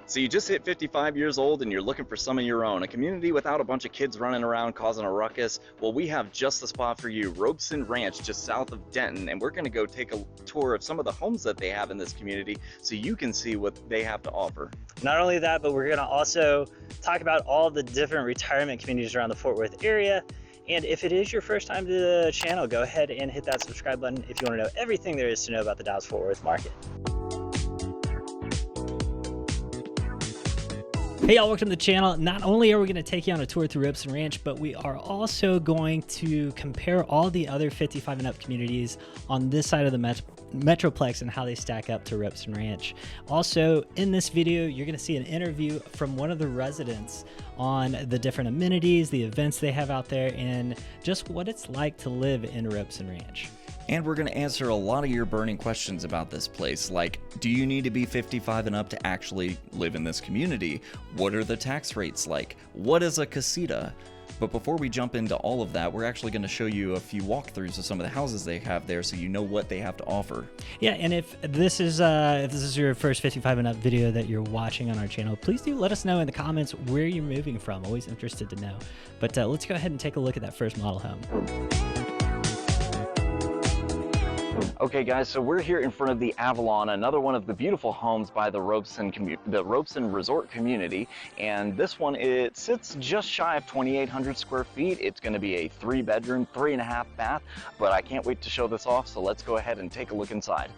So you just hit 55 years old and you're looking for some of your own, a community without a bunch of kids running around causing a ruckus? Well, we have just the spot for you, Robson Ranch, just south of Denton, and we're going to go take a tour of some of the homes that they have in this community so you can see what they have to offer. Not only that, but we're going to also talk about all the different retirement communities around the Fort Worth area. And if it is your first time to the channel, go ahead and hit that subscribe button if you want to know everything there is to know about the Dallas-Fort Worth market. Hey y'all, welcome to the channel. Not only are we going to take you on a tour through Robson Ranch, but we are also going to compare all the other 55 and up communities on this side of the Metroplex and how they stack up to Robson Ranch. Also, in this video, you're going to see an interview from one of the residents on the different amenities, the events they have out there, and just what it's like to live in Robson Ranch. And we're going to answer a lot of your burning questions about this place, like, do you need to be 55 and up to actually live in this community? What are the tax rates like? What is a casita? But before we jump into all of that, we're actually going to show you a few walkthroughs of some of the houses they have there so you know what they have to offer. Yeah, and if this is your first 55 and up video that you're watching on our channel, please do let us know in the comments where you're moving from. Always interested to know. But let's go ahead and take a look at that first model home. Okay guys, so we're here in front of the Avalon, another one of the beautiful homes by the Robson Resort community, and this one, it sits just shy of 2,800 square feet. It's going to be a 3-bedroom, 3.5 bath, but I can't wait to show this off, so let's go ahead and take a look inside.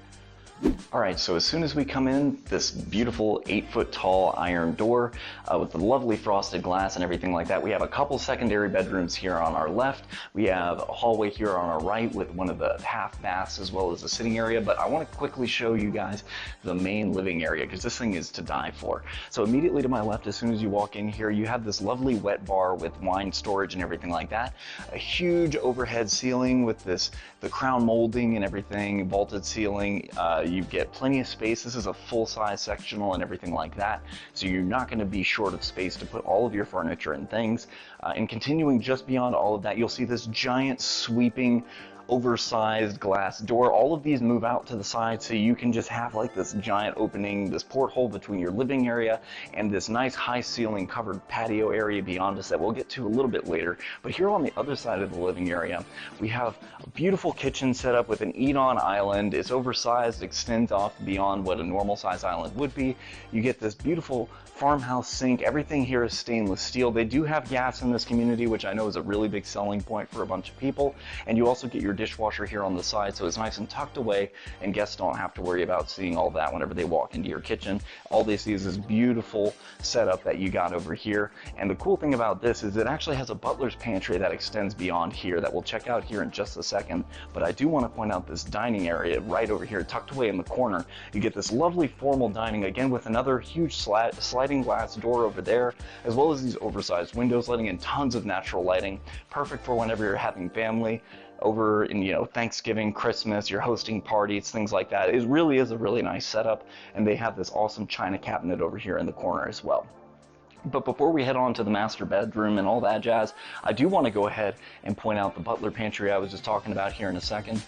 Alright, so as soon as we come in, this beautiful 8-foot tall iron door with the lovely frosted glass and everything like that. We have a couple secondary bedrooms here on our left. We have a hallway here on our right with one of the half baths as well as a sitting area, but I want to quickly show you guys the main living area because this thing is to die for. So immediately to my left, as soon as you walk in here, you have this lovely wet bar with wine storage and everything like that. A huge overhead ceiling with the crown molding and everything, vaulted ceiling. You get plenty of space. This is a full-size sectional and everything like that, so you're not going to be short of space to put all of your furniture and things. And continuing just beyond all of that, you'll see this giant sweeping oversized glass door. All of these move out to the side so you can just have like this giant opening, this porthole between your living area and this nice high ceiling covered patio area beyond us that we'll get to a little bit later. But here on the other side of the living area, we have a beautiful kitchen set up with an eat-on island. It's oversized, extends off beyond what a normal size island would be. You get this beautiful farmhouse sink. Everything here is stainless steel. They do have gas in this community, which I know is a really big selling point for a bunch of people. And you also get your dishwasher here on the side, so it's nice and tucked away, and guests don't have to worry about seeing all that whenever they walk into your kitchen. All they see is this beautiful setup that you got over here. And the cool thing about this is it actually has a butler's pantry that extends beyond here that we'll check out here in just a second. But I do want to point out this dining area right over here, tucked away in the corner. You get this lovely formal dining, again with another huge sliding glass door over there, as well as these oversized windows letting in tons of natural lighting. Perfect for whenever you're having family over in, you know, Thanksgiving, Christmas, you're hosting parties, things like that. It really is a really nice setup, and they have this awesome china cabinet over here in the corner as well. But before we head on to the master bedroom and all that jazz, I do want to go ahead and point out the butler pantry I was just talking about here in a second.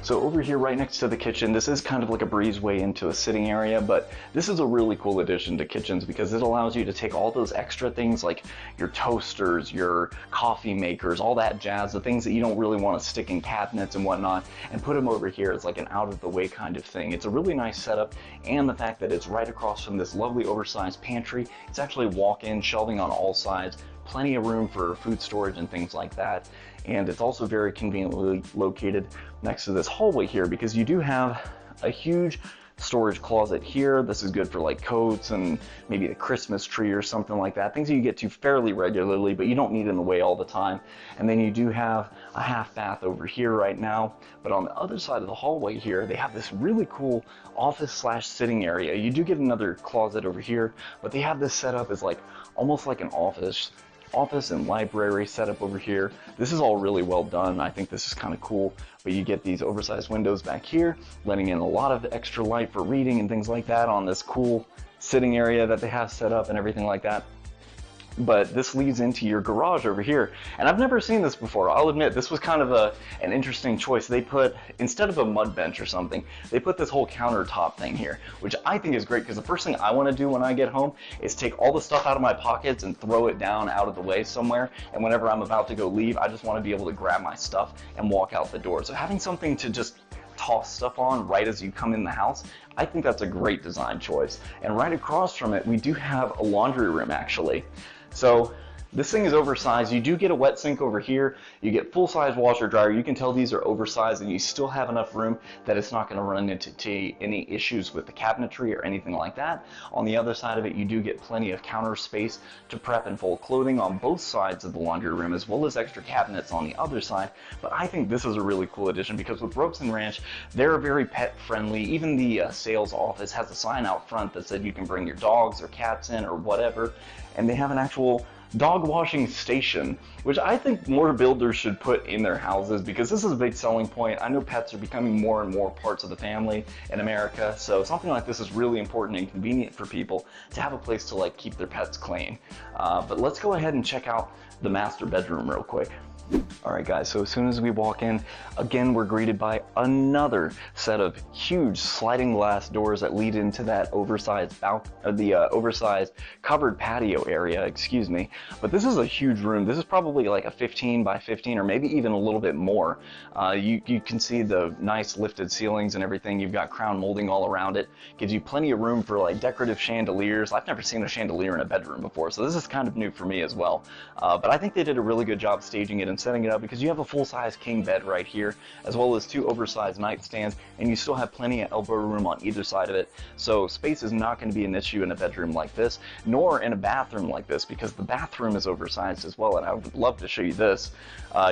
So over here right next to the kitchen, this is kind of like a breezeway into a sitting area, but this is a really cool addition to kitchens because it allows you to take all those extra things like your toasters, your coffee makers, all that jazz, the things that you don't really want to stick in cabinets and whatnot, and put them over here as like an out-of-the-way kind of thing. It's a really nice setup, and the fact that it's right across from this lovely oversized pantry, it's actually walk-in shelving on all sides, plenty of room for food storage and things like that. And it's also very conveniently located next to this hallway here because you do have a huge storage closet here. This is good for like coats and maybe the Christmas tree or something like that. Things that you get to fairly regularly, but you don't need in the way all the time. And then you do have a half bath over here right now. But on the other side of the hallway here, they have this really cool office slash sitting area. You do get another closet over here, but they have this set up as like almost like an office and library setup over here. This is all really well done. I think this is kind of cool, but you get these oversized windows back here, letting in a lot of extra light for reading and things like that on this cool sitting area that they have set up and everything like that. But this leads into your garage over here. And I've never seen this before. I'll admit, this was kind of an interesting choice. They put, instead of a mud bench or something, they put this whole countertop thing here, which I think is great because the first thing I want to do when I get home is take all the stuff out of my pockets and throw it down out of the way somewhere. And whenever I'm about to go leave, I just want to be able to grab my stuff and walk out the door. So having something to just toss stuff on right as you come in the house, I think that's a great design choice. And right across from it, we do have a laundry room actually. So this thing is oversized. You do get a wet sink over here. You get full-size washer dryer. You can tell these are oversized, and you still have enough room that it's not going to run into any issues with the cabinetry or anything like that. On the other side of it, you do get plenty of counter space to prep and fold clothing on both sides of the laundry room, as well as extra cabinets on the other side. But I think this is a really cool addition because with Robson Ranch, they're very pet-friendly. Even the sales office has a sign out front that said you can bring your dogs or cats in or whatever, and they have an actual dog washing station, which I think more builders should put in their houses because this is a big selling point. I know pets are becoming more and more parts of the family in America, so something like this is really important and convenient for people to have a place to like keep their pets clean. But let's go ahead and check out the master bedroom real quick. Alright guys, so as soon as we walk in, again we're greeted by another set of huge sliding glass doors that lead into that oversized oversized covered patio area, excuse me. But this is a huge room. This is probably like a 15 by 15 or maybe even a little bit more. You can see the nice lifted ceilings and everything. You've got crown molding all around it. Gives you plenty of room for like decorative chandeliers. I've never seen a chandelier in a bedroom before, so this is kind of new for me as well. But I think they did a really good job staging it and setting it up because you have a full-size king bed right here, as well as two oversized nightstands, and you still have plenty of elbow room on either side of it. So space is not going to be an issue in a bedroom like this, nor in a bathroom like this, because the bathroom is oversized as well, and I would love to show you this.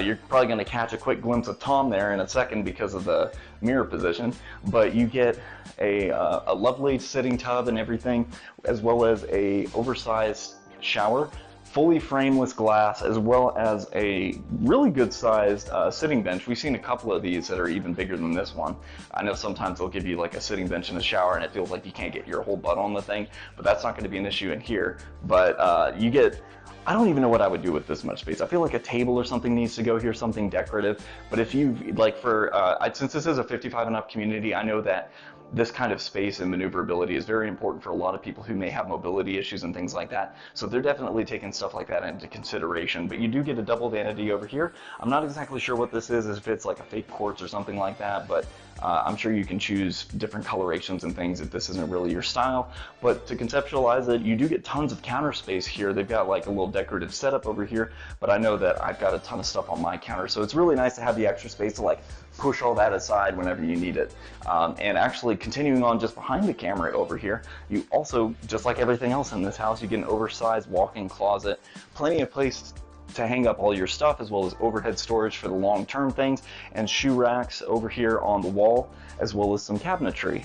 You're probably going to catch a quick glimpse of Tom there in a second because of the mirror position, but you get a lovely sitting tub and everything, as well as a oversized shower, fully frameless glass, as well as a really good sized sitting bench. We've seen a couple of these that are even bigger than this one. I know sometimes they'll give you like a sitting bench in the shower and it feels like you can't get your whole butt on the thing, but that's not going to be an issue in here. But you get, I don't even know what I would do with this much space. I feel like a table or something needs to go here, something decorative. But if you, like for, since this is a 55 and up community, I know that this kind of space and maneuverability is very important for a lot of people who may have mobility issues and things like that. So they're definitely taking stuff like that into consideration. But you do get a double vanity over here. I'm not exactly sure what this is, if it's like a fake quartz or something like that, but I'm sure you can choose different colorations and things if this isn't really your style. But to conceptualize it, you do get tons of counter space here. They've got like a little decorative setup over here, but I know that I've got a ton of stuff on my counter. So it's really nice to have the extra space to like push all that aside whenever you need it. And actually continuing on just behind the camera over here, you also, just like everything else in this house, you get an oversized walk-in closet, plenty of place to hang up all your stuff, as well as overhead storage for the long-term things, and shoe racks over here on the wall, as well as some cabinetry.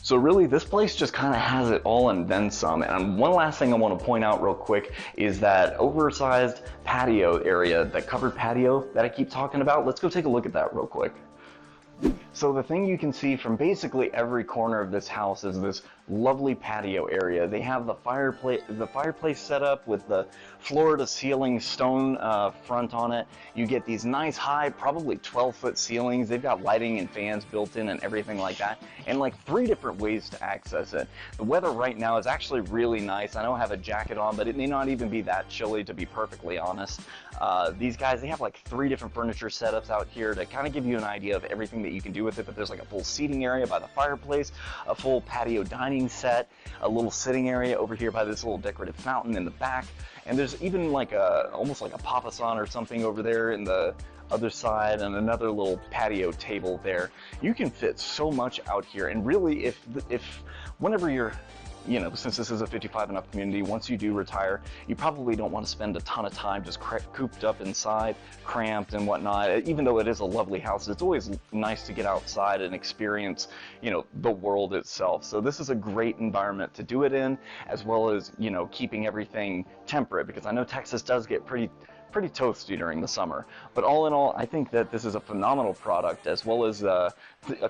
So really, this place just kind of has it all and then some. And one last thing I want to point out real quick is that oversized patio area, that covered patio that I keep talking about. Let's go take a look at that real quick. So the thing you can see from basically every corner of this house is this lovely patio area. They have the fireplace set up with the floor to ceiling stone front on it. You get these nice high, probably 12-foot ceilings. They've got lighting and fans built in and everything like that, and like 3 different ways to access it. The weather right now is actually really nice. I don't have a jacket on, but it may not even be that chilly, to be perfectly honest. These guys, they have like 3 different furniture setups out here to kind of give you an idea of everything that you can do with it. But there's like a full seating area by the fireplace, a full patio dining set, a little sitting area over here by this little decorative fountain in the back, and there's even like a almost like a papasan or something over there in the other side, and another little patio table there. You can fit so much out here, and really, if whenever you're, you know, since this is a 55 and up community, once you do retire, you probably don't want to spend a ton of time just cooped up inside, cramped and whatnot. Even though it is a lovely house, it's always nice to get outside and experience, you know, the world itself. So this is a great environment to do it in, as well as, you know, keeping everything temperate, because I know Texas does get pretty pretty toasty during the summer. But all in all, I think that this is a phenomenal product, as well as a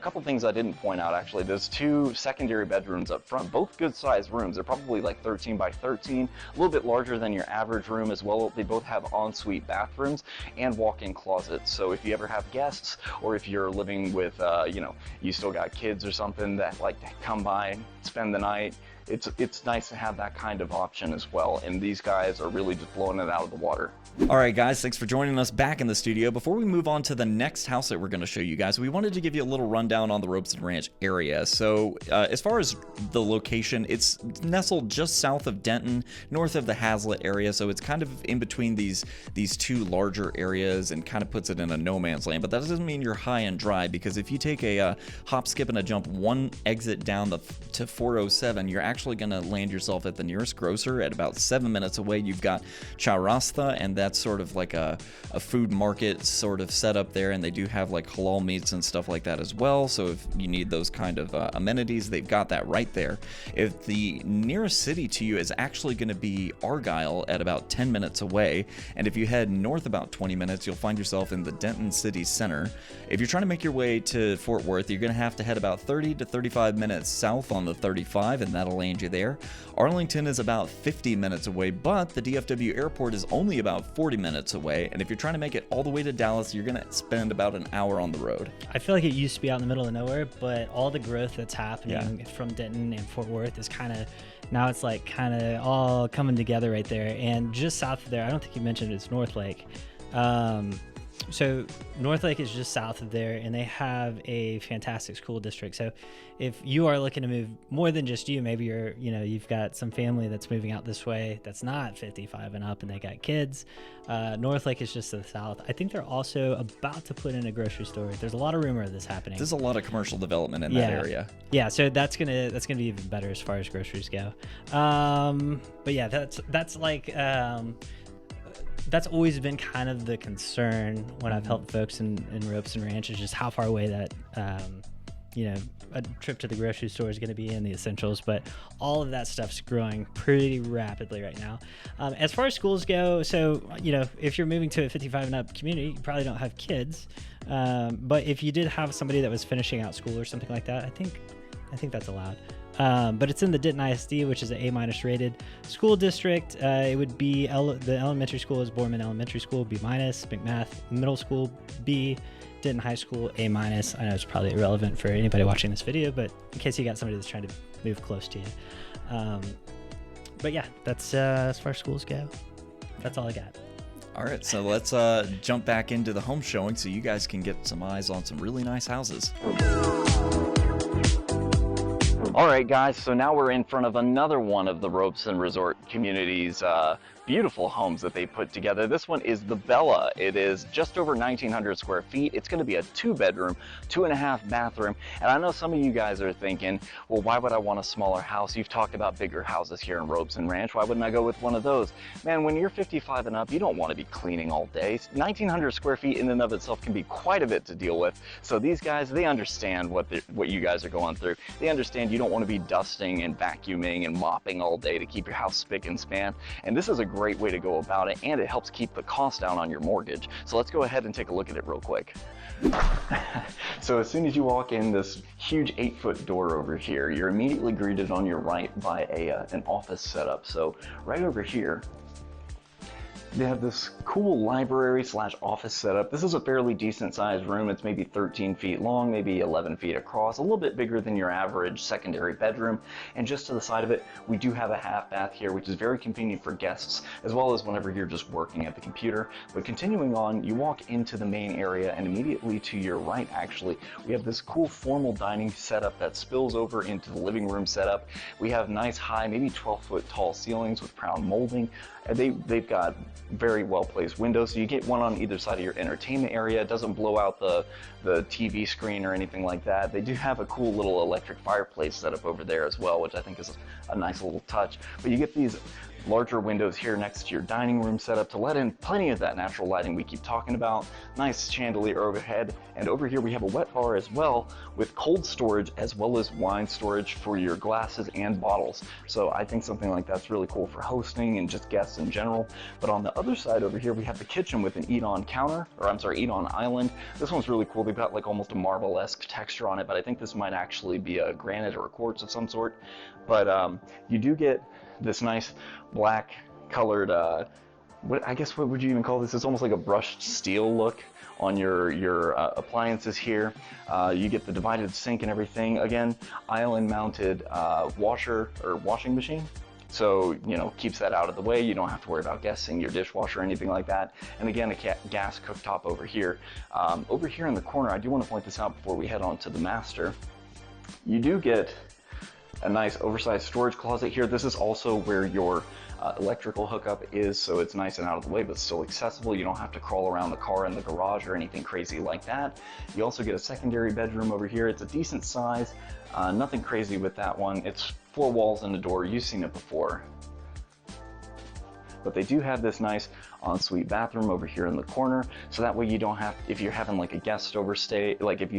couple things I didn't point out actually. There's 2 secondary bedrooms up front, both good sized rooms. They're probably like 13 by 13, a little bit larger than your average room as well. They both have ensuite bathrooms and walk-in closets. So if you ever have guests, or if you're living with, you know, you still got kids or something that like to come by, spend the night, it's nice to have that kind of option as well, and these guys are really just blowing it out of the water. All right, guys, thanks for joining us back in the studio. Before we move on to the next house that we're going to show you guys, we wanted to give you a little rundown on the Robson Ranch area. So as far as the location, it's nestled just south of Denton, north of the Hazlitt area, so it's kind of in between these 2 larger areas and kind of puts it in a no man's land. But that doesn't mean you're high and dry, because if you take a hop, skip, and a jump 1 exit down to 407, you're actually going to land yourself at the nearest grocer at about 7 minutes away. You've got Chaurasta, and that's sort of like a food market sort of setup there, and they do have like halal meats and stuff like that as well. So if you need those kind of amenities, they've got that right there. If the nearest city to you is actually going to be Argyle at about 10 minutes away, and if you head north about 20 minutes, you'll find yourself in the Denton city center. If you're trying to make your way to Fort Worth, you're going to have to head about 30 to 35 minutes south on the 35, and that'll land you there. Arlington is about 50 minutes away, but the DFW airport is only about 40 minutes away, and if you're trying to make it all the way to Dallas, you're going to spend about an hour on the road. I feel like it used to be out in the middle of nowhere, but all the growth that's happening from Denton and Fort Worth is kind of, now it's like kind of all coming together right there. And just south of there, I don't think you mentioned it's North Lake. So North Lake is just south of there, and they have a fantastic school district. So if you are looking to move, more than just you, maybe you've got some family that's moving out this way that's not 55 and up and they got kids. North Lake is just to the south. I think they're also about to put in a grocery store. There's a lot of rumor of this happening. There's a lot of commercial development in that area. Yeah, so that's gonna be even better as far as groceries go. But yeah, that's like that's always been kind of the concern when I've helped folks in Robson Ranch, is just how far away that a trip to the grocery store is going to be in the essentials. But all of that stuff's growing pretty rapidly right now. As far as schools go, so if you're moving to a 55 and up community, you probably don't have kids, but if you did have somebody that was finishing out school or something like that, I think that's allowed. But it's in the Denton ISD, which is an A- rated school district. It would be the elementary school is Borman Elementary School, B-, McMath Middle School, B, Denton High School, A-. I know it's probably irrelevant for anybody watching this video, but in case you got somebody that's trying to move close to you. But yeah, that's as far as schools go. That's all I got. All right, so let's jump back into the home showing so you guys can get some eyes on some really nice houses. All right, guys, so now we're in front of another one of the Robson Resort community's beautiful homes that they put together. This one is the Bella. It is just over 1,900 square feet. It's going to be a 2-bedroom, 2.5 bathroom. And I know some of you guys are thinking, well, why would I want a smaller house? You've talked about bigger houses here in Robson Ranch. Why wouldn't I go with one of those? Man, when you're 55 and up, you don't want to be cleaning all day. 1,900 square feet in and of itself can be quite a bit to deal with. So these guys, they understand what you guys are going through. They understand you don't want to be dusting and vacuuming and mopping all day to keep your house spick and span. And this is a great way to go about it, and it helps keep the cost down on your mortgage. So let's go ahead and take a look at it real quick. So as soon as you walk in this huge 8-foot door over here, you're immediately greeted on your right by an office setup. So right over here, they have this cool library / office setup. This is a fairly decent sized room. It's maybe 13 feet long, maybe 11 feet across, a little bit bigger than your average secondary bedroom. And just to the side of it, we do have a half bath here, which is very convenient for guests, as well as whenever you're just working at the computer. But continuing on, you walk into the main area, and immediately to your right, actually, we have this cool formal dining setup that spills over into the living room setup. We have nice high, maybe 12-foot tall ceilings with crown molding. They've got very well placed windows, so you get one on either side of your entertainment area. It doesn't blow out the TV screen or anything like that. They do have a cool little electric fireplace set up over there as well, which I think is a nice little touch. But you get these larger windows here next to your dining room setup to let in plenty of that natural lighting we keep talking about. Nice chandelier overhead, and over here we have a wet bar as well with cold storage as well as wine storage for your glasses and bottles. So I think something like that's really cool for hosting and just guests in general. But on the other side over here we have the kitchen with an eat-on counter, or I'm sorry, eat-on island. This one's really cool. They've got like almost a marble-esque texture on it, but I think this might actually be a granite or a quartz of some sort. But you do get this nice black colored, what would you even call this? It's almost like a brushed steel look on your appliances here. You get the divided sink and everything. Again, island mounted washer or washing machine. So, you know, keeps that out of the way. You don't have to worry about guessing your dishwasher or anything like that. And again, a gas cooktop over here. Over here in the corner, I do want to point this out before we head on to the master. You do get a nice oversized storage closet here. This is also where your electrical hookup is, so it's nice and out of the way, but still accessible. You don't have to crawl around the car in the garage or anything crazy like that. You also get a secondary bedroom over here. It's a decent size, nothing crazy with that one. It's 4 walls and a door. You've seen it before. But they do have this nice ensuite bathroom over here in the corner, so that way you don't have, if you're having like a guest overstay, like if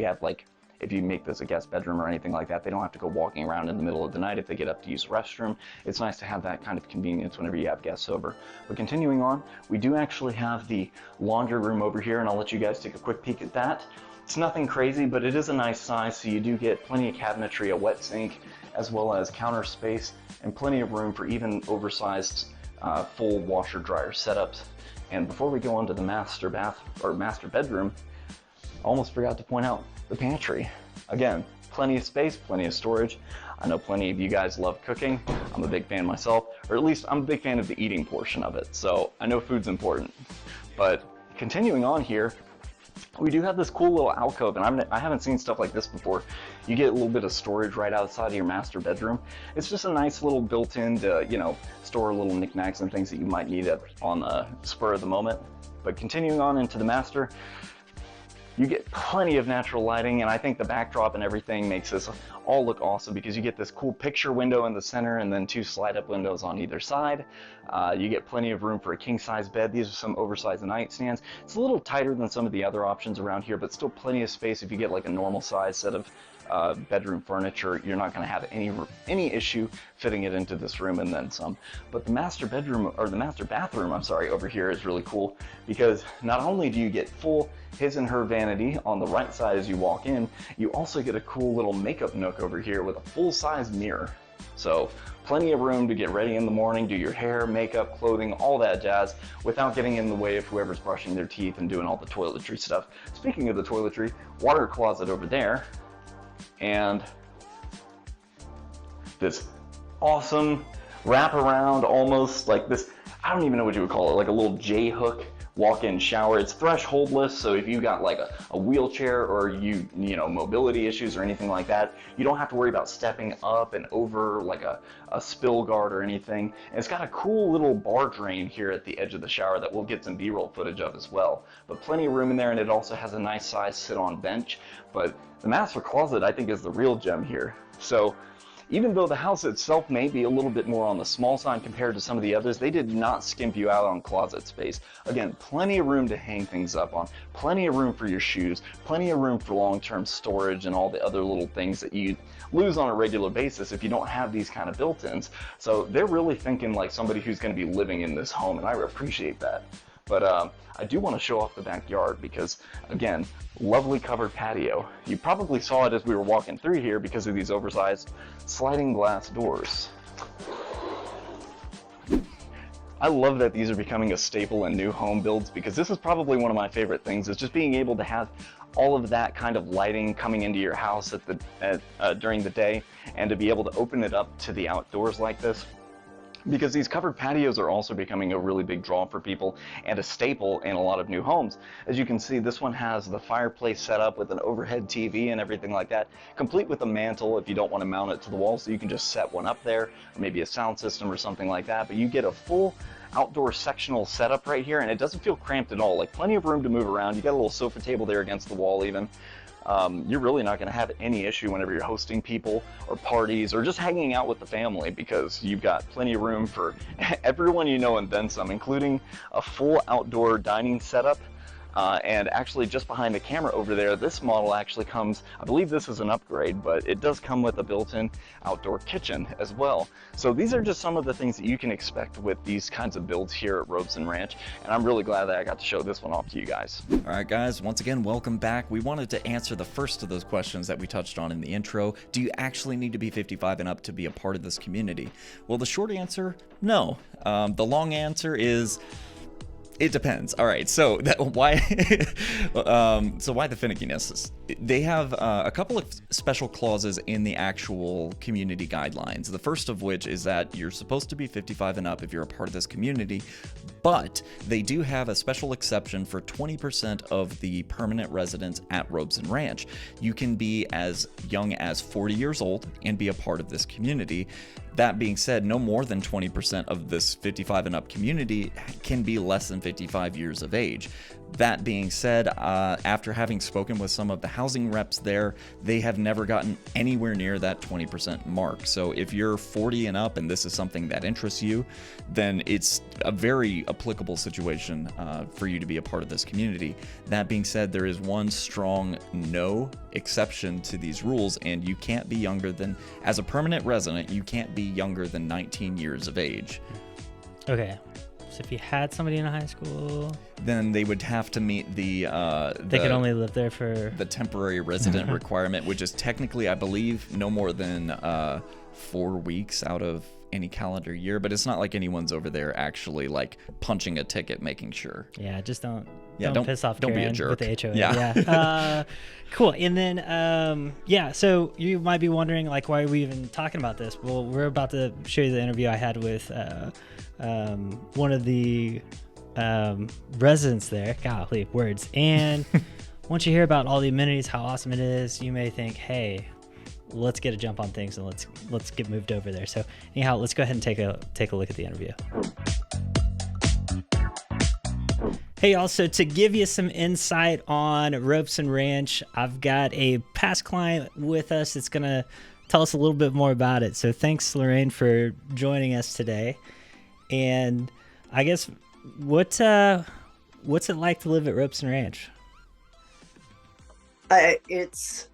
you make this a guest bedroom or anything like that, they don't have to go walking around in the middle of the night if they get up to use the restroom. It's nice to have that kind of convenience whenever you have guests over. But continuing on, we do actually have the laundry room over here, and I'll let you guys take a quick peek at that. It's nothing crazy, but it is a nice size, so you do get plenty of cabinetry, a wet sink, as well as counter space, and plenty of room for even oversized full washer dryer setups. And before we go on to the master bedroom, I almost forgot to point out the pantry. Again, plenty of space, plenty of storage. I know plenty of you guys love cooking. I'm a big fan myself, or at least I'm a big fan of the eating portion of it. So I know food's important. But continuing on here, we do have this cool little alcove, and I haven't seen stuff like this before. You get a little bit of storage right outside of your master bedroom. It's just a nice little built-in to, you know, store little knickknacks and things that you might need on the spur of the moment. But continuing on into the master, you get plenty of natural lighting, and I think the backdrop and everything makes this all look awesome because you get this cool picture window in the center and then 2 slide-up windows on either side. You get plenty of room for a king-size bed. These are some oversized nightstands. It's a little tighter than some of the other options around here, but still plenty of space. If you get like a normal size set of bedroom furniture, you're not going to have any issue fitting it into this room and then some. But the master bedroom, or the master bathroom, I'm sorry, over here is really cool because not only do you get full his and her vanity on the right side as you walk in, you also get a cool little makeup nook over here with a full-size mirror. So plenty of room to get ready in the morning, do your hair, makeup, clothing, all that jazz without getting in the way of whoever's brushing their teeth and doing all the toiletry stuff. Speaking of the toiletry, water closet over there, and this awesome wraparound, almost like this, I don't even know what you would call it, like a little J-hook walk-in shower. It's thresholdless, so if you got like a wheelchair or you know, mobility issues or anything like that, you don't have to worry about stepping up and over like a spill guard or anything. And it's got a cool little bar drain here at the edge of the shower that we'll get some B-roll footage of as well. But plenty of room in there, and it also has a nice size sit-on bench. But the master closet, I think, is the real gem here. So even though the house itself may be a little bit more on the small side compared to some of the others, they did not skimp you out on closet space. Again, plenty of room to hang things up on, plenty of room for your shoes, plenty of room for long-term storage and all the other little things that you lose on a regular basis if you don't have these kind of built-ins. So they're really thinking like somebody who's going to be living in this home, and I appreciate that. But I do want to show off the backyard because, again, lovely covered patio. You probably saw it as we were walking through here because of these oversized sliding glass doors. I love that these are becoming a staple in new home builds because this is probably one of my favorite things, is just being able to have all of that kind of lighting coming into your house during the day, and to be able to open it up to the outdoors like this. Because these covered patios are also becoming a really big draw for people and a staple in a lot of new homes. As you can see, this one has the fireplace set up with an overhead TV and everything like that, complete with a mantle if you don't want to mount it to the wall, so you can just set one up there, or maybe a sound system or something like that. But you get a full outdoor sectional setup right here, and it doesn't feel cramped at all. Like, plenty of room to move around. You got a little sofa table there against the wall even. You're really not going to have any issue whenever you're hosting people or parties or just hanging out with the family, because you've got plenty of room for everyone you know and then some, including a full outdoor dining setup. And actually, just behind the camera over there, this model actually comes, I believe this is an upgrade, but it does come with a built-in outdoor kitchen as well. So these are just some of the things that you can expect with these kinds of builds here at Robson Ranch, and I'm really glad that I got to show this one off to you guys. All right, guys, once again, welcome back. We wanted to answer the first of those questions that we touched on in the intro. Do you actually need to be 55 and up to be a part of this community? Well, the short answer, no. The long answer is, it depends. All right, so why? So why the finickiness? They have a couple of special clauses in the actual community guidelines. The first of which is that you're supposed to be 55 and up if you're a part of this community, but they do have a special exception for 20% of the permanent residents at Robson Ranch. You can be as young as 40 years old and be a part of this community. That being said, no more than 20% of this 55 and up community can be less than 55 years of age. That being said, after having spoken with some of the housing reps there, they have never gotten anywhere near that 20% mark. So if you're 40 and up and this is something that interests you, then it's a very applicable situation for you to be a part of this community. That being said, there is one strong no exception to these rules, and you can't be younger than, as a permanent resident, you can't be younger than 19 years of age. Okay. So if you had somebody in high school, then they would have to meet they could only live there for the temporary resident requirement, which is technically, I believe, no more than 4 weeks out of any calendar year. But it's not like anyone's over there actually like punching a ticket, making sure. Yeah, just don't piss off. Don't Karen be a jerk with the HOA. Yeah. Cool. And then so you might be wondering, like, why are we even talking about this? Well, we're about to show you the interview I had with one of the residents there. Golly, words. And once you hear about all the amenities, how awesome it is, you may think, hey, let's get a jump on things and let's get moved over there. So anyhow, let's go ahead and take a look at the interview. Hey, y'all, so to give you some insight on Robson Ranch, I've got a past client with us that's going to tell us a little bit more about it. So thanks, Lorraine, for joining us today. And I guess, what's it like to live at Robson Ranch? It's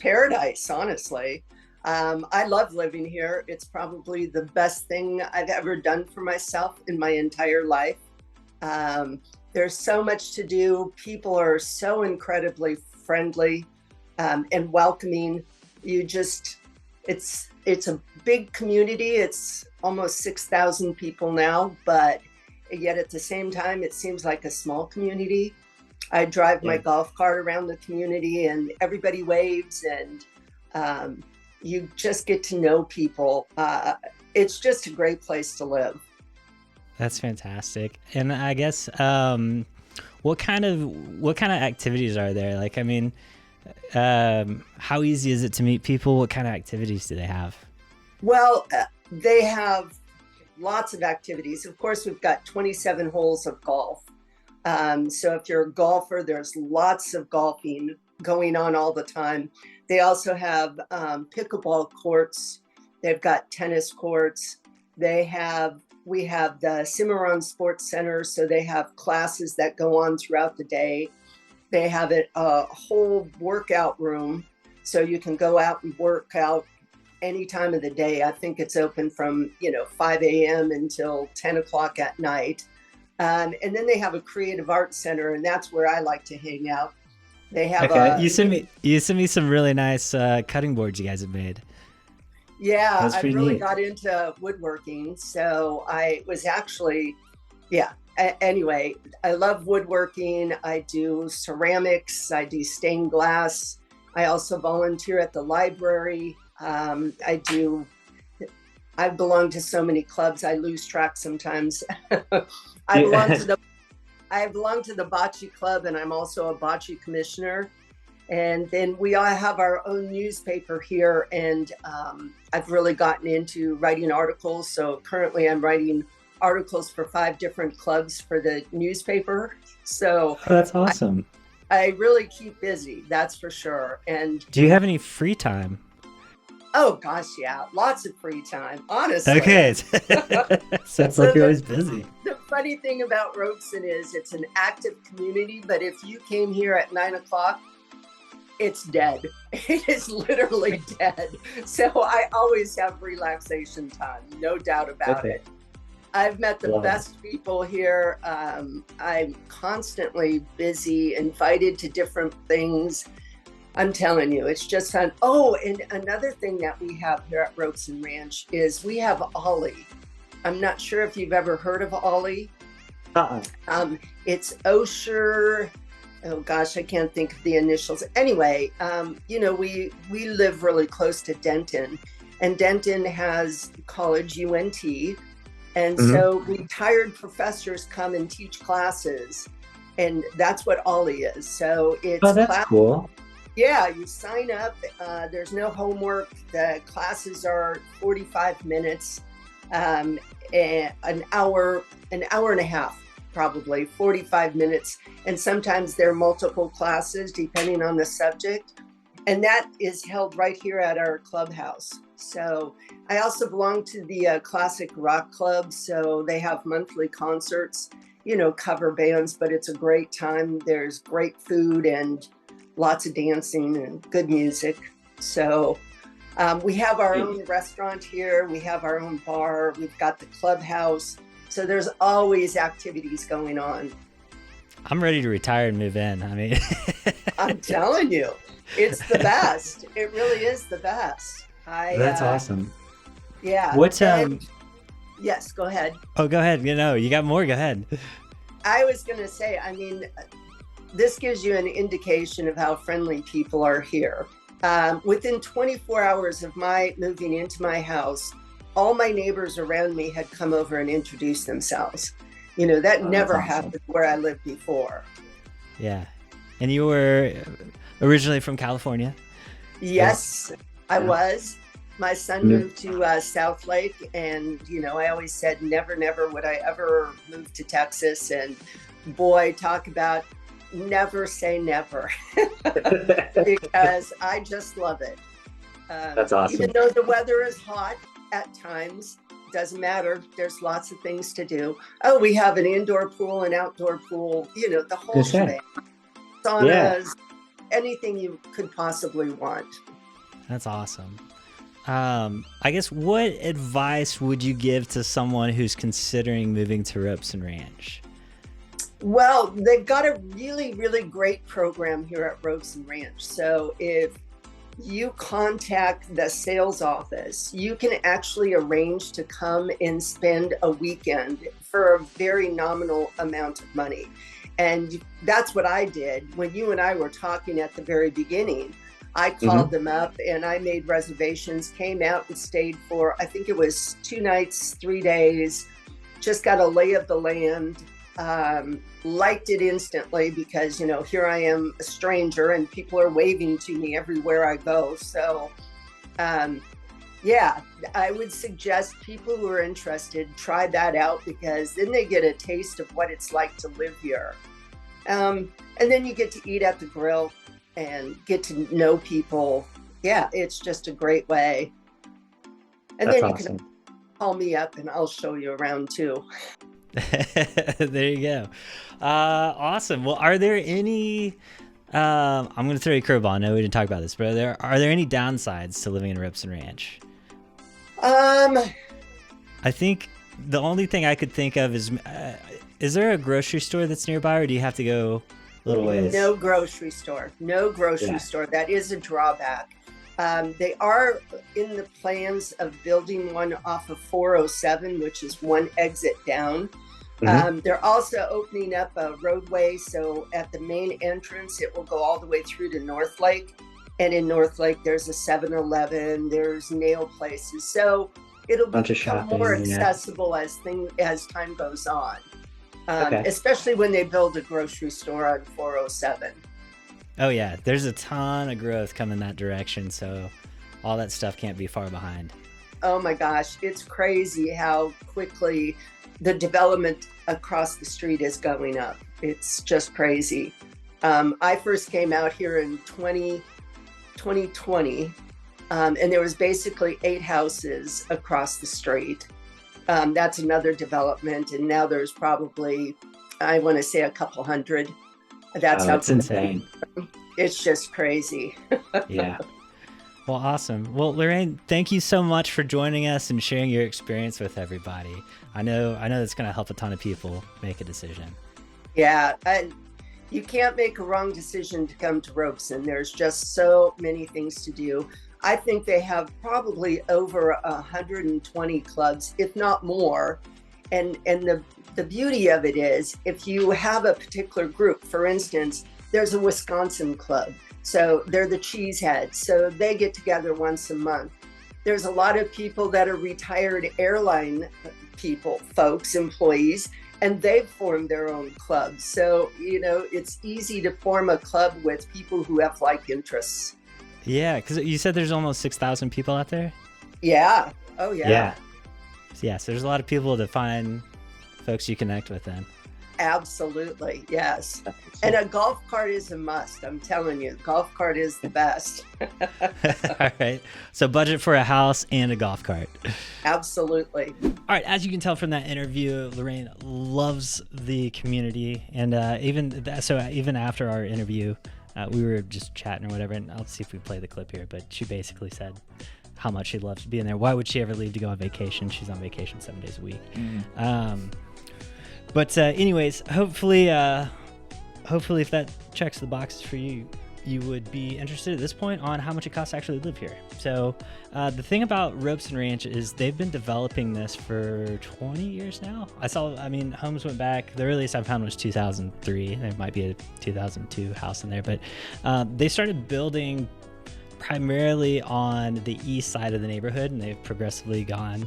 paradise, honestly. I love living here. It's probably the best thing I've ever done for myself in my entire life. There's so much to do. People are so incredibly friendly and welcoming. It's a big community. It's almost 6,000 people now, but yet at the same time, it seems like a small community. I drive my golf cart around the community and everybody waves, and you just get to know people. It's just a great place to live. That's fantastic. And I guess what kind of activities are there? Like, I mean, how easy is it to meet people? What kind of activities do they have? Well, they have lots of activities. Of course, we've got 27 holes of golf. So if you're a golfer, there's lots of golfing going on all the time. They also have pickleball courts. They've got tennis courts. We have the Cimarron Sports Center, so they have classes that go on throughout the day. They have a whole workout room, so you can go out and work out any time of the day. I think it's open from 5 a.m. until 10 o'clock at night. And then they have a creative arts center, and that's where I like to hang out. They have you sent me some really nice cutting boards you guys have made. Yeah, I really got into woodworking, so I was actually, anyway, I love woodworking. I do ceramics, I do stained glass. I also volunteer at the library. I belong to so many clubs, I lose track sometimes. I belong to the bocce club, and I'm also a bocce commissioner. And then we all have our own newspaper here, and I've really gotten into writing articles. So currently I'm writing articles for 5 different clubs for the newspaper. So Oh, that's awesome. I really keep busy, that's for sure. And do you have any free time? oh gosh, yeah, lots of free time, honestly. Okay. Sounds like you're always busy. The funny thing about Robson is it's an active community, but if you came here at 9 o'clock, it's dead. It is literally dead. So I always have relaxation time, no doubt about it. I've met the best people here. I'm constantly busy, invited to different things. I'm telling you, it's just fun. Oh, and another thing that we have here at Robson Ranch is we have Ollie. I'm not sure if you've ever heard of Ollie. It's Osher. Oh gosh, I can't think of the initials. Anyway, we live really close to Denton, and Denton has college UNT. And so retired professors come and teach classes, and that's what Ollie is. So it's cool. Yeah, you sign up. There's no homework. The classes are 45 minutes, and an hour and a half, probably 45 minutes. And sometimes there are multiple classes depending on the subject. And that is held right here at our clubhouse. So I also belong to the Classic Rock Club. So they have monthly concerts, cover bands, but it's a great time. There's great food and lots of dancing and good music. So we have our own restaurant here. We have our own bar. We've got the clubhouse. So there's always activities going on. I'm ready to retire and move in. I mean, I'm telling you, it's the best. It really is the best. That's awesome. Yeah. What's Yes, go ahead. Oh, go ahead. You got more. Go ahead. I was going to say, this gives you an indication of how friendly people are here. Within 24 hours of my moving into my house, all my neighbors around me had come over and introduced themselves. That never happened where I lived before. Yeah. And you were originally from California? Yes, I was. My son moved to South Lake, and, I always said never, never would I ever move to Texas. And boy, talk about never say never, because I just love it. That's awesome. Even though the weather is hot at times, doesn't matter. There's lots of things to do. Oh, we have an indoor pool, an outdoor pool, the whole shebang. Saunas, anything you could possibly want. That's awesome. I guess what advice would you give to someone who's considering moving to Robson Ranch? Well, they've got a really, really great program here at Robson Ranch. So if you contact the sales office, you can actually arrange to come and spend a weekend for a very nominal amount of money. And that's what I did. When you and I were talking at the very beginning, I called them up and I made reservations, came out and stayed for, I think it was 2 nights, 3 days, just got a lay of the land. Liked it instantly because, here I am, a stranger, and people are waving to me everywhere I go. So, I would suggest people who are interested, try that out, because then they get a taste of what it's like to live here. And then you get to eat at the grill and get to know people. Yeah, it's just a great way. And then you can call me up and I'll show you around too. There you go. Awesome. Well, are there any, I'm going to throw you a curveball. I know we didn't talk about this, but are there any downsides to living in Robson Ranch? I think the only thing I could think of is there a grocery store that's nearby, or do you have to go a little ways? No grocery store. Store. That is a drawback. They are in the plans of building one off of 407, which is one exit down. They're also opening up a roadway. So at the main entrance, it will go all the way through to North Lake. And in North Lake, there's a 7-Eleven, there's nail places. So it'll become more accessible as time goes on. Especially when they build a grocery store on 407. Oh yeah, there's a ton of growth coming that direction, so all that stuff can't be far behind. Oh my gosh, it's crazy how quickly the development across the street is going up. It's just crazy. I first came out here in 2020, and there was basically 8 houses across the street. That's another development, and now there's probably, I want to say, a couple hundred. That's insane. It's just crazy. Yeah. Well, awesome. Well, Lorraine, thank you so much for joining us and sharing your experience with everybody. I know that's going to help a ton of people make a decision. Yeah, and you can't make a wrong decision to come to Robson. There's just so many things to do. I think they have probably over 120 clubs, if not more. And the beauty of it is, if you have a particular group, for instance, there's a Wisconsin club. So they're the cheeseheads. So they get together once a month. There's a lot of people that are retired airline people, folks, employees, and they've formed their own clubs. So, it's easy to form a club with people who have like interests. Yeah, because you said there's almost 6,000 people out there? Yeah. Oh, yeah. Yeah, so there's a lot of people to find folks you connect with then. Absolutely, yes. And a golf cart is a must. I'm telling you, golf cart is the best. All right. So budget for a house and a golf cart. Absolutely. All right. As you can tell from that interview, Lorraine loves the community. And even after our interview, we were just chatting or whatever. And I'll see if we play the clip here. But she basically said how much she loves being there. Why would she ever leave to go on vacation? She's on vacation 7 days a week. But anyways, hopefully if that checks the boxes for you, you would be interested at this point on how much it costs to actually live here. So the thing about Robson Ranch is they've been developing this for 20 years now. Homes went back. The earliest I found was 2003. There might be a 2002 house in there, but they started building primarily on the east side of the neighborhood, and they've progressively gone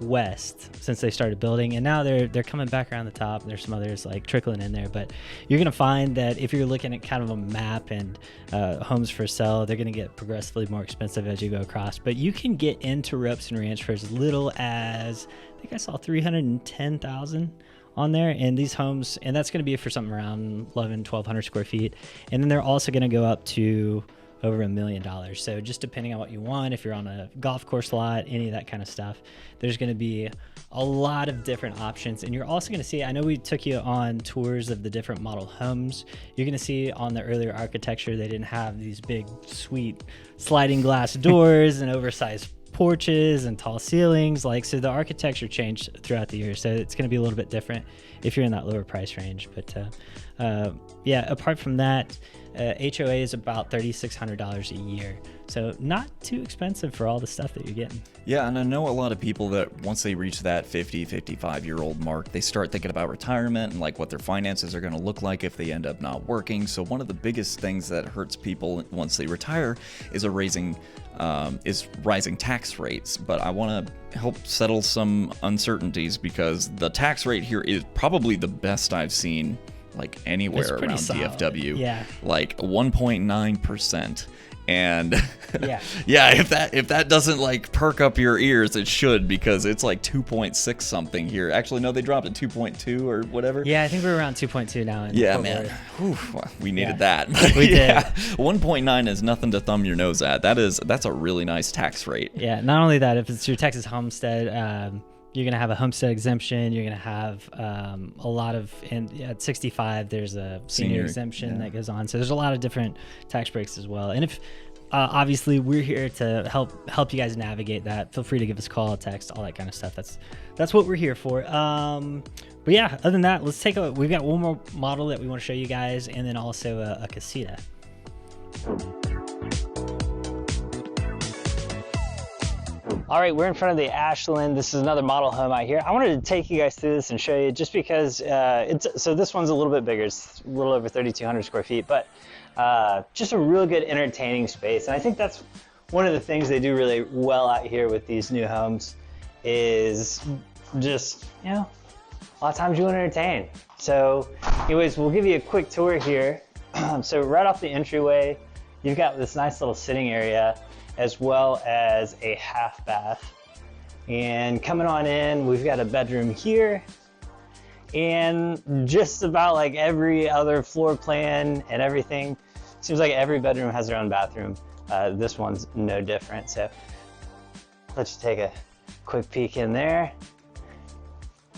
west since they started building, and now they're coming back around the top. There's some others like trickling in there, but you're gonna find that if you're looking at kind of a map and homes for sale, they're gonna get progressively more expensive as you go across. But you can get into Robson Ranch for as little as, I think I saw 310,000 on there, and these homes, and that's going to be for something around 1,200 square feet, and then they're also going to go up to over $1 million. So just depending on what you want, if you're on a golf course lot, any of that kind of stuff, there's going to be a lot of different options. And you're also going to see, I know we took you on tours of the different model homes. You're going to see on the earlier architecture, they didn't have these big, sweet sliding glass doors and oversized porches and tall ceilings. So the architecture changed throughout the years. So it's going to be a little bit different if you're in that lower price range. But apart from that, HOA is about $3,600 a year. So not too expensive for all the stuff that you're getting. Yeah, and I know a lot of people that once they reach that 50, 55-year-old mark, they start thinking about retirement and like what their finances are going to look like if they end up not working. So one of the biggest things that hurts people once they retire is rising tax rates. But I want to help settle some uncertainties because the tax rate here is probably the best I've seen like anywhere around solid. DFW. Yeah. Like 1.9%. And yeah, if that doesn't like perk up your ears, it should, because it's like 2.6 something here. Actually, no, they dropped to 2.2 or whatever. Yeah, I think we're around 2.2 now. Yeah, man. Whew, we needed that. We did. 1.9 is nothing to thumb your nose at. That's a really nice tax rate. Yeah, not only that, if it's your Texas homestead, you're going to have a homestead exemption. You're going to have a lot of, and at 65, there's a senior exemption that goes on. So there's a lot of different tax breaks as well. And if, obviously, we're here to help you guys navigate that. Feel free to give us a call, text, all that kind of stuff. That's what we're here for. But yeah, other than that, we've got one more model that we want to show you guys, and then also a Casita. All right, we're in front of the Ashlin. This is another model home out here. I wanted to take you guys through this and show you just because so this one's a little bit bigger. It's a little over 3,200 square feet, but just a real good entertaining space. And I think that's one of the things they do really well out here with these new homes is just, a lot of times you want to entertain. So anyways, we'll give you a quick tour here. So right off the entryway, you've got this nice little sitting area as well as a half bath. And coming on in, we've got a bedroom here, and just about like every other floor plan and everything, seems like every bedroom has their own bathroom. This one's no different. So let's just take a quick peek in there,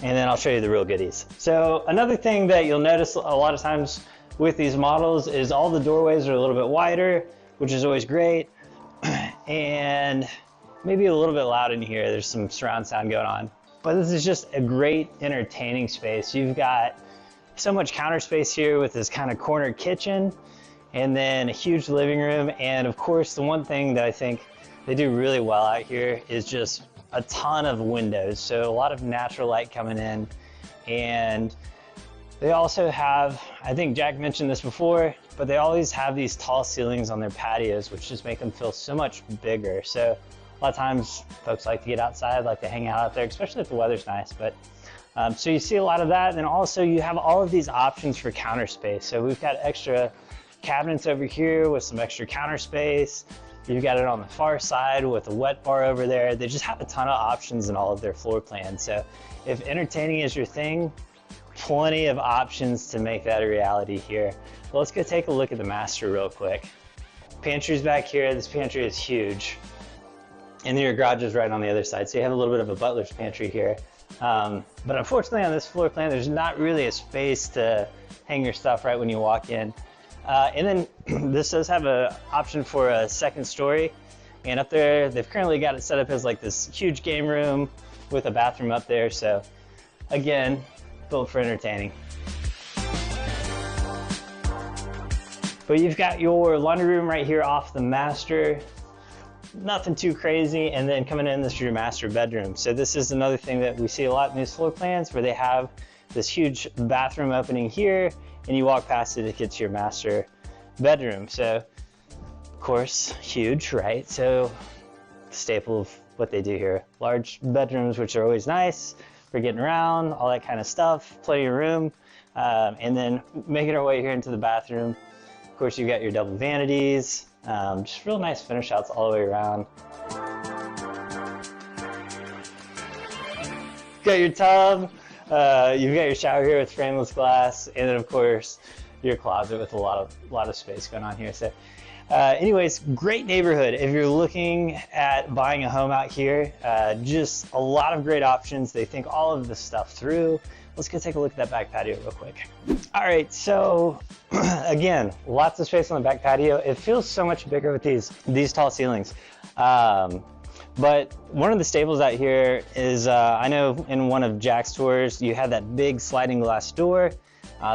and then I'll show you the real goodies. So another thing that you'll notice a lot of times with these models is all the doorways are a little bit wider, which is always great. And maybe a little bit loud in here. There's some surround sound going on. But this is just a great entertaining space. You've got so much counter space here with this kind of corner kitchen, and then a huge living room. And of course, the one thing that I think they do really well out here is just a ton of windows. So a lot of natural light coming in. And they also have, I think Jack mentioned this before, but they always have these tall ceilings on their patios, which just make them feel so much bigger. So a lot of times folks like to get outside, like to hang out there, especially if the weather's nice. But so you see a lot of that. And also you have all of these options for counter space. So we've got extra cabinets over here with some extra counter space. You've got it on the far side with a wet bar over there. They just have a ton of options in all of their floor plans. So if entertaining is your thing, plenty of options to make that a reality here. Well, let's go take a look at the master real quick. Pantry's back here. This pantry is huge. And then your garage is right on the other side. So you have a little bit of a butler's pantry here. But unfortunately on this floor plan, there's not really a space to hang your stuff right when you walk in. And then this does have an option for a second story. And up there, they've currently got it set up as like this huge game room with a bathroom up there. So again, built for entertaining. But you've got your laundry room right here off the master. Nothing too crazy. And then coming in, this is your master bedroom. So this is another thing that we see a lot in these floor plans, where they have this huge bathroom opening here, and you walk past it to get to your master bedroom. So of course, huge, right? So staple of what they do here. Large bedrooms, which are always nice for getting around, all that kind of stuff, plenty of room. And then making our way here into the bathroom. Of course, you've got your double vanities, just real nice finish outs all the way around. You've got your tub, you've got your shower here with frameless glass, and then of course, your closet with a lot of space going on here. So anyways, great neighborhood. If you're looking at buying a home out here, just a lot of great options. They think all of this stuff through. Let's go take a look at that back patio real quick. All right, so again, lots of space on the back patio. It feels so much bigger with these tall ceilings. But one of the staples out here is, I know in one of Jack's tours, you had that big sliding glass door.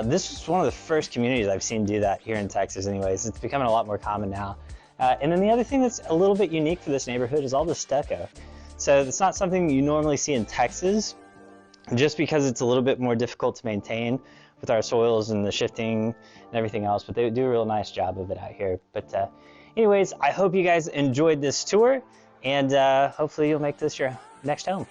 This was one of the first communities I've seen do that here in Texas anyways. It's becoming a lot more common now. And then the other thing that's a little bit unique for this neighborhood is all the stucco. So it's not something you normally see in Texas, just because it's a little bit more difficult to maintain with our soils and the shifting and everything else, but they do a real nice job of it out here. But anyways, I hope you guys enjoyed this tour, and hopefully you'll make this your next home.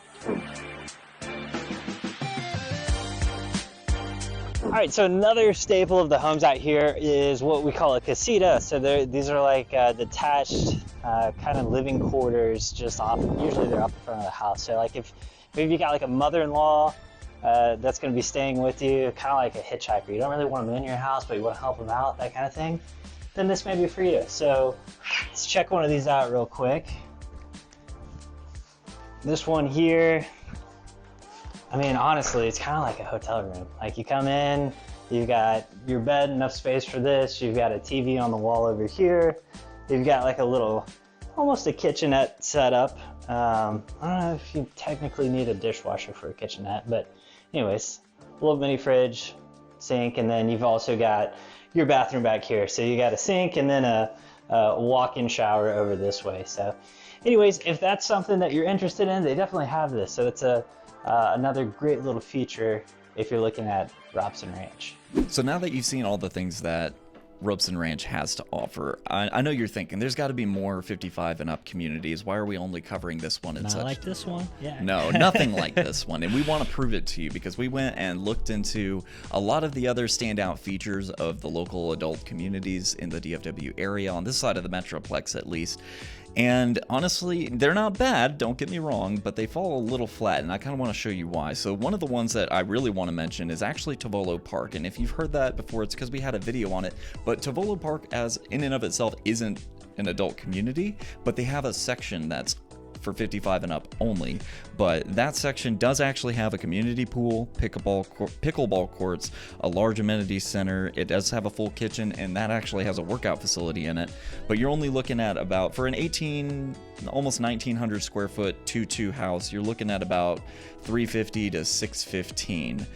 All right, so another staple of the homes out here is what we call a casita. So these are like detached kind of living quarters, just usually they're off the front of the house. So like if maybe you got like a mother-in-law that's going to be staying with you, kind of like a hitchhiker. You don't really want them in your house, but you want to help them out, that kind of thing. Then this may be for you. So let's check one of these out real quick. This one here, I mean, honestly, it's kind of like a hotel room. Like you come in, you've got your bed, enough space for this. You've got a TV on the wall over here. You've got like a little, almost a kitchenette set up. I don't know if you technically need a dishwasher for a kitchenette, but anyways, a little mini fridge, sink, and then you've also got your bathroom back here. So you got a sink and then a walk-in shower over this way. So anyways, if that's something that you're interested in, they definitely have this. So it's another great little feature if you're looking at Robson Ranch. So now that you've seen all the things that Robson Ranch has to offer. I know you're thinking there's got to be more 55 and up communities. Why are we only covering this one? Not like this one. Yeah. No, nothing like this one. And we want to prove it to you because we went and looked into a lot of the other standout features of the local adult communities in the DFW area, on this side of the Metroplex at least. And honestly, they're not bad, don't get me wrong, but they fall a little flat, and I kind of want to show you why. So one of the ones that I really want to mention is actually Tavolo Park, and if you've heard that before, it's because we had a video on it. But Tavolo Park, as in and of itself, isn't an adult community, but they have a section that's for 55 and up only, but that section does actually have a community pool, pickleball courts, a large amenity center. It does have a full kitchen, and that actually has a workout facility in it. But you're only looking at about, for an almost 1900 square foot 2-2 house, you're looking at about $350 to $615.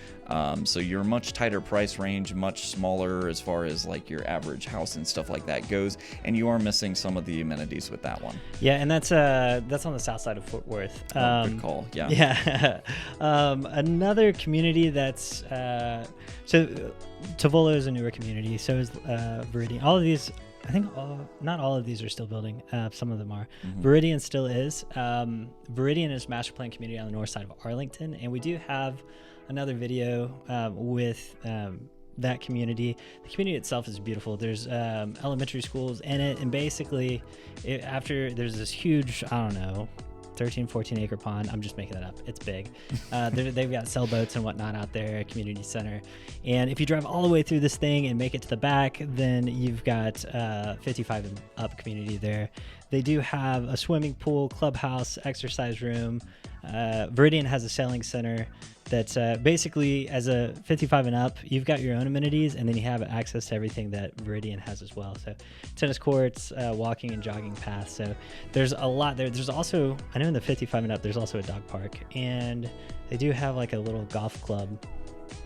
So you're a much tighter price range, much smaller as far as like your average house and stuff like that goes, and you are missing some of the amenities with that one. Yeah, and that's on the south side of Fort Worth. Good call. Yeah. Yeah. Another community that's so Tavolo is a newer community. So is Viridian. All of these, I think, not all of these are still building. Some of them are. Mm-hmm. Viridian still is. Viridian is master plan community on the north side of Arlington, and we do have another video with that community. The community itself is beautiful. There's elementary schools in it, and basically after there's this huge, I don't know, 13-14 acre pond. I'm just making that up. It's big. They've got sailboats and whatnot out there, community center. And if you drive all the way through this thing and make it to the back, then you've got 55 and up community there. They do have a swimming pool, clubhouse, exercise room. Viridian has a sailing center that's basically, as a 55 and up, you've got your own amenities, and then you have access to everything that Viridian has as well. So tennis courts, walking and jogging paths. So there's a lot there. There's also, I know in the 55 and up, there's also a dog park, and they do have like a little golf club,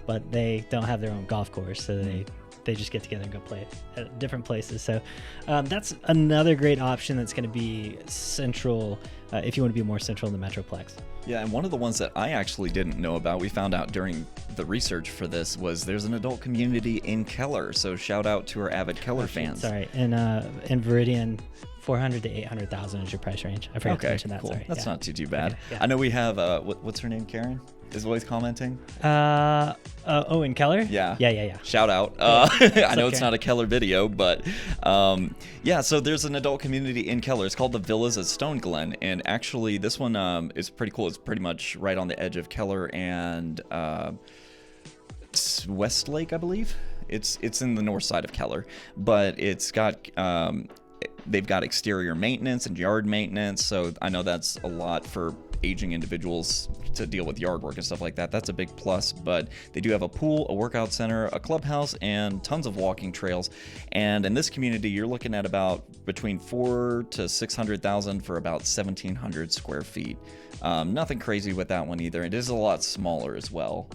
but they don't have their own golf course. So they just get together and go play at different places. So that's another great option that's going to be central if you want to be more central in the Metroplex. Yeah, and one of the ones that I actually didn't know about, we found out during the research for this, was there's an adult community in Keller. So shout out to our avid Keller fans. Sorry, in Viridian, 400 to 800,000 is your price range. I forgot to mention that. Cool. Sorry. That's not too bad. Okay, yeah. I know we have what's her name? Karen is always commenting. In Keller? Yeah. Shout out. I know okay. It's not a Keller video, but yeah. So there's an adult community in Keller. It's called the Villas at Stone Glen, and actually this one is pretty cool. It's pretty much right on the edge of Keller and Westlake, I believe. It's in the north side of Keller, but it's got they've got exterior maintenance and yard maintenance. So I know that's a lot for aging individuals to deal with yard work and stuff like that. That's a big plus, but they do have a pool, a workout center, a clubhouse, and tons of walking trails. And in this community, you're looking at about between 400,000 to 600,000 for about 1,700 square feet. Nothing crazy with that one either. It is a lot smaller as well.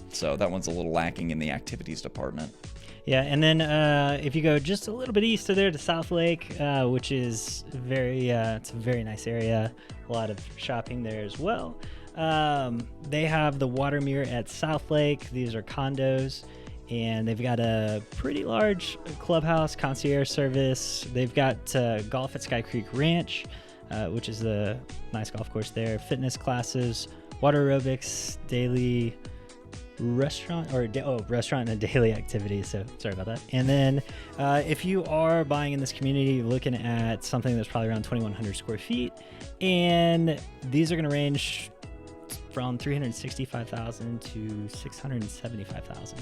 So that one's a little lacking in the activities department. Yeah, and then if you go just a little bit east of there to South Lake, which is it's a very nice area, a lot of shopping there as well. They have the Water Mirror at South Lake. These are condos, and they've got a pretty large clubhouse, concierge service. They've got golf at Sky Creek Ranch, which is a nice golf course there, fitness classes, water aerobics, daily restaurant and daily activities. So sorry about that. And then if you are buying in this community, you're looking at something that's probably around 2,100 square feet, and these are going to range from 365,000 to 675,000.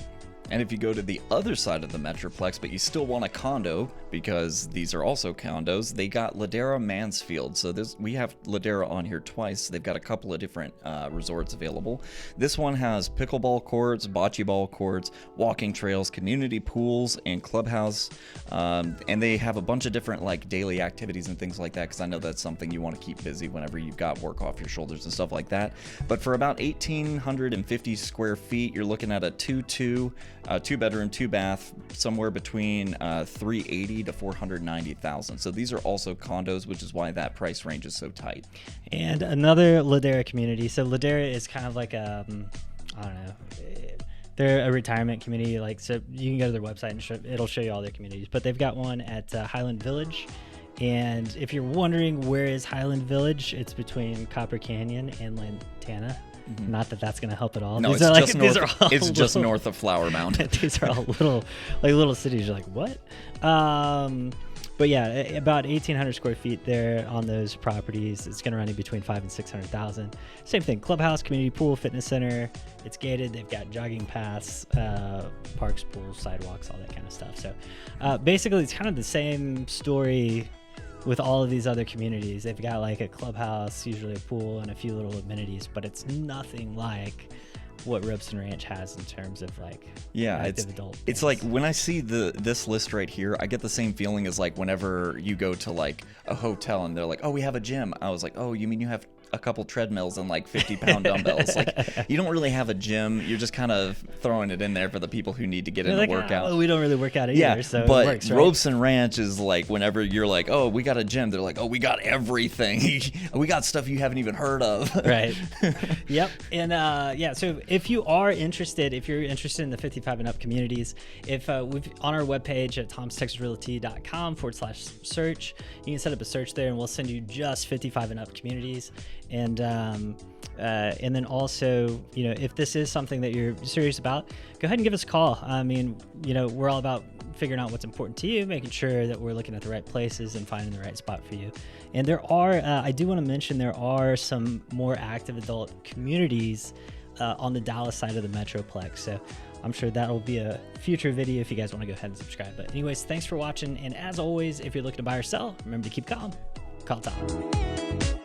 And if you go to the other side of the Metroplex, but you still want a condo, because these are also condos, they got Ladera Mansfield. So we have Ladera on here twice. They've got a couple of different resorts available. This one has pickleball courts, bocce ball courts, walking trails, community pools, and clubhouse. And they have a bunch of different like daily activities and things like that, because I know that's something you want to keep busy whenever you've got work off your shoulders and stuff like that. But for about 1,850 square feet, you're looking at a 2-2, 2-bedroom, 2-bath, somewhere between 380 to 490,000. So these are also condos, which is why that price range is so tight. And another Ladera community. So Ladera is kind of like I don't know, They're a retirement community, like, so you can go to their website and it'll show you all their communities. But they've got one at Highland Village. And if you're wondering where is Highland Village, it's between Copper Canyon and Lantana. Not that that's going to help at all. No, these it's are just like, north. these are all It's just little- north of Flower Mound. These are all little cities. You're like, what? But yeah, about 1,800 square feet there on those properties. It's going to run you between $500,000 and $600,000. Same thing, clubhouse, community pool, fitness center. It's gated. They've got jogging paths, parks, pools, sidewalks, all that kind of stuff. So basically, it's kind of the same story with all of these other communities. They've got like a clubhouse, usually a pool, and a few little amenities, but it's nothing like what Robson Ranch has in terms of like active adult things. It's like when I see this list right here, I get the same feeling as like whenever you go to like a hotel and they're like, oh, we have a gym. I was like, oh, you mean you have a couple treadmills and like 50-pound dumbbells? Like, you don't really have a gym. You're just kind of throwing it in there for the people who need to get in a workout. Well, we don't really work out either, Yeah, so but it works, right? Robson Ranch is like whenever you're like, oh, we got a gym, they're like, oh, we got everything. We got stuff you haven't even heard of. Right. Yep. And yeah, so if you're interested in the 55 and up communities, if we've on our webpage at tomstexasrealty.com/search, you can set up a search there and we'll send you just 55 and up communities. And then also, you know, if this is something that you're serious about, go ahead and give us a call. I mean, you know, we're all about figuring out what's important to you, making sure that we're looking at the right places and finding the right spot for you. And there are, I do want to mention, there are some more active adult communities on the Dallas side of the Metroplex. So I'm sure that'll be a future video if you guys want to go ahead and subscribe. But anyways, thanks for watching. And as always, if you're looking to buy or sell, remember to keep calm. Call Tom.